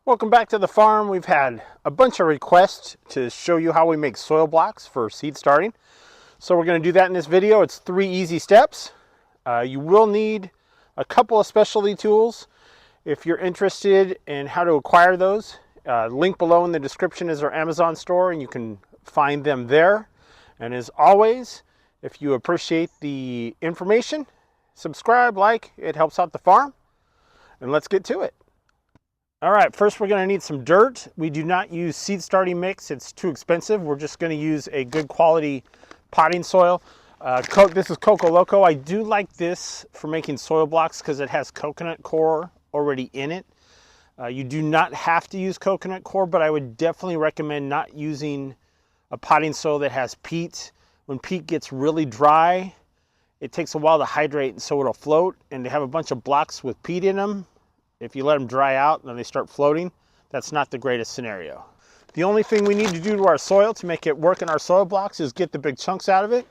Welcome back to the farm. We've had a bunch of requests to show you how we make soil blocks for seed starting. So we're going to do that in this video. It's 3 easy steps. You will need a couple of specialty tools if you're interested in how to acquire those. Link below in the description is our Amazon store and you can find them there. And as always, if you appreciate the information, subscribe, like, it helps out the farm. And let's get to it. All right, first we're gonna need some dirt. We do not use seed starting mix, it's too expensive. We're just gonna use a good quality potting soil. This is Coco Loco. I do like this for making soil blocks because it has coconut coir already in it. You do not have to use coconut coir, but I would definitely recommend not using a potting soil that has peat. When peat gets really dry, it takes a while to hydrate and so it'll float, and to have a bunch of blocks with peat in them, if you let them dry out and then they start floating, that's not the greatest scenario. The only thing we need to do to our soil to make it work in our soil blocks is get the big chunks out of it.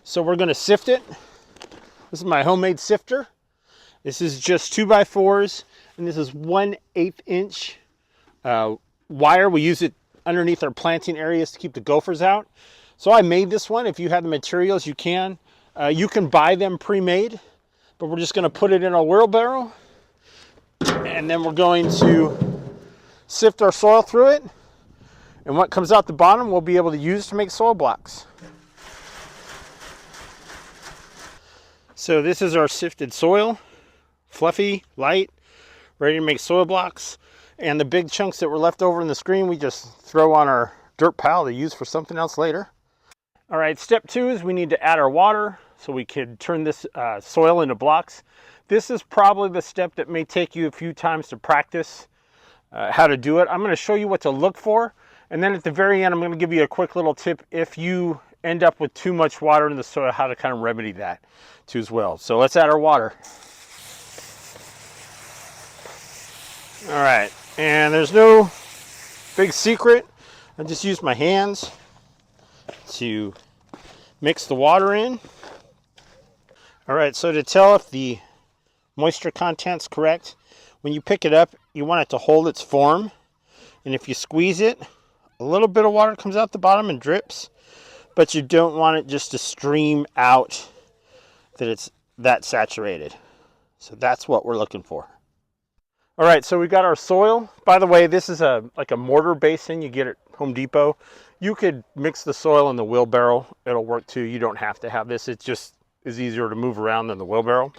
So we're gonna sift it. This is my homemade sifter. This is just 2x4s, and this is 1/8 inch wire. We use it underneath our planting areas to keep the gophers out. So I made this one. If you have the materials, you can. You can buy them pre-made, but we're just gonna put it in a wheelbarrow. And then we're going to sift our soil through it, and what comes out the bottom we'll be able to use to make soil blocks. So this is our sifted soil, fluffy, light, ready to make soil blocks. And the big chunks that were left over in the screen we just throw on our dirt pile to use for something else later. All right, step 2 is we need to add our water so we can turn this soil into blocks. This is probably the step that may take you a few times to practice how to do it. I'm going to show you what to look for, and then at the very end I'm going to give you a quick little tip if you end up with too much water in the soil, how to kind of remedy that too as well. So let's add our water. All right, and there's no big secret. I just use my hands to mix the water in. All right, so to tell if the moisture content's correct, when you pick it up, you want it to hold its form. And if you squeeze it, a little bit of water comes out the bottom and drips, but you don't want it just to stream out that it's that saturated. So that's what we're looking for. All right, so we got our soil. By the way, this is like a mortar basin you get at Home Depot. You could mix the soil in the wheelbarrow. It'll work too. You don't have to have this. It just is easier to move around than the wheelbarrow.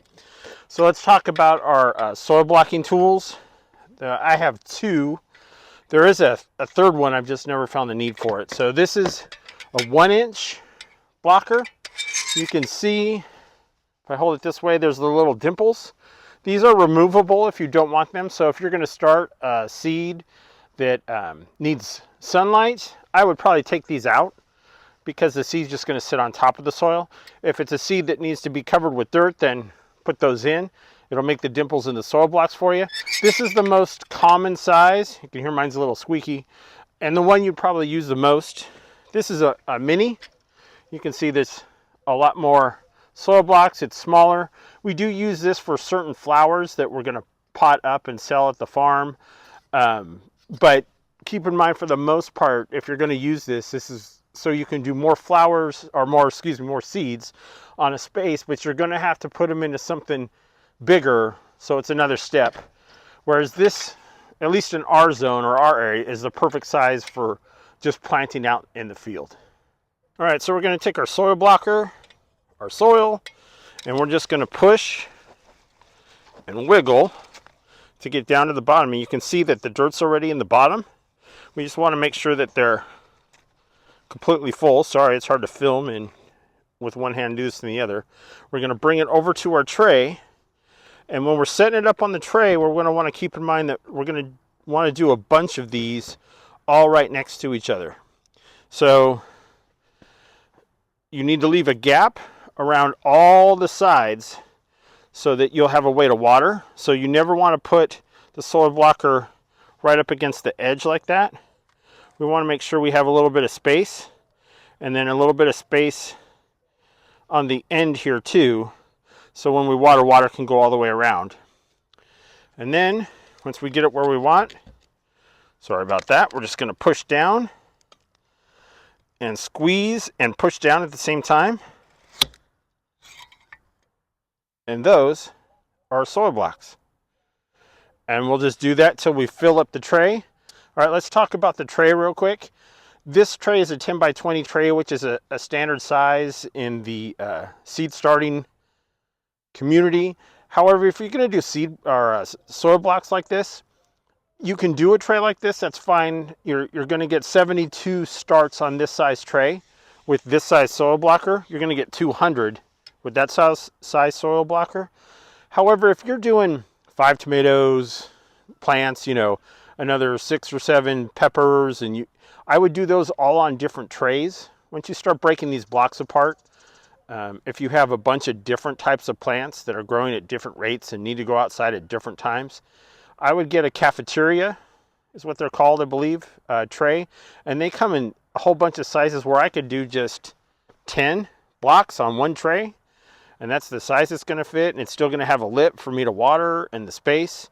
So let's talk about our soil blocking tools. I have 2. There is a third one. I've just never found the need for it. So this is a 1-inch blocker. You can see, if I hold it this way, there's the little dimples. These are removable if you don't want them. So if you're going to start a seed that needs sunlight, I would probably take these out because the seed's just going to sit on top of the soil. If it's a seed that needs to be covered with dirt, then put those in. It'll make the dimples in the soil blocks for you. This is the most common size. You can hear mine's a little squeaky. And the one you probably use the most. This is a mini. You can see there's a lot more soil blocks. It's smaller. We do use this for certain flowers that we're going to pot up and sell at the farm. But keep in mind, for the most part, if you're going to use this, this is so you can do more flowers, or more seeds on a space, but you're going to have to put them into something bigger, so it's another step. Whereas this, at least in our zone or our area, is the perfect size for just planting out in the field. All right, so we're going to take our soil blocker, our soil, and we're just going to push and wiggle to get down to the bottom. And you can see that the dirt's already in the bottom. We just want to make sure that they're completely full. Sorry, it's hard to film and with one hand do this in the other. We're going to bring it over to our tray, and when we're setting it up on the tray, we're going to want to keep in mind that we're going to want to do a bunch of these all right next to each other. So you need to leave a gap around all the sides so that you'll have a way to water. So you never want to put the soil blocker right up against the edge like that. We want to make sure we have a little bit of space, and then a little bit of space on the end here too, so when we water can go all the way around. And then once we get it where we want, Sorry about that. We're just going to push down and squeeze and push down at the same time. And those are soil blocks. And we'll just do that till we fill up the tray. All right, let's talk about the tray real quick. This tray is a 10 by 20 tray, which is a standard size in the seed starting community. However, if you're going to do seed or soil blocks like this, you can do a tray like this. That's fine. You're going to get 72 starts on this size tray. With this size soil blocker, you're going to get 200 with that size soil blocker. However, if you're doing 5 tomatoes, plants, you know, another 6 or 7 peppers, and I would do those all on different trays. Once you start breaking these blocks apart, if you have a bunch of different types of plants that are growing at different rates and need to go outside at different times, I would get a cafeteria, is what they're called, I believe, tray. And they come in a whole bunch of sizes where I could do just 10 blocks on one tray. And that's the size it's going to fit. And it's still going to have a lip for me to water and the space.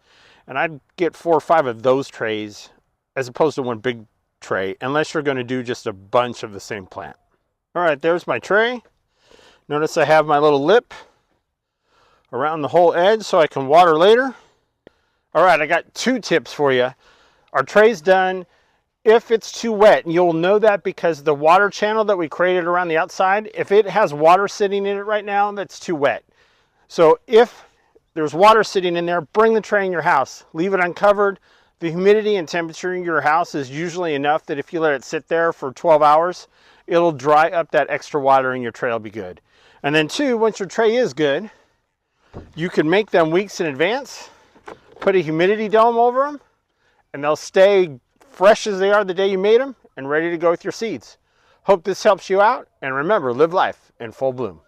And I'd get 4 or 5 of those trays as opposed to one big tray, unless you're going to do just a bunch of the same plant. All right, there's my tray. Notice I have my little lip around the whole edge so I can water later. All right, I got 2 tips for you. Our tray's done. If it's too wet, and you'll know that because the water channel that we created around the outside, if it has water sitting in it right now, that's too wet. So if there's water sitting in there, bring the tray in your house. Leave it uncovered. The humidity and temperature in your house is usually enough that if you let it sit there for 12 hours, it'll dry up that extra water and your tray will be good. And then 2, once your tray is good, you can make them weeks in advance, put a humidity dome over them, and they'll stay fresh as they are the day you made them and ready to go with your seeds. Hope this helps you out, and remember, live life in full bloom.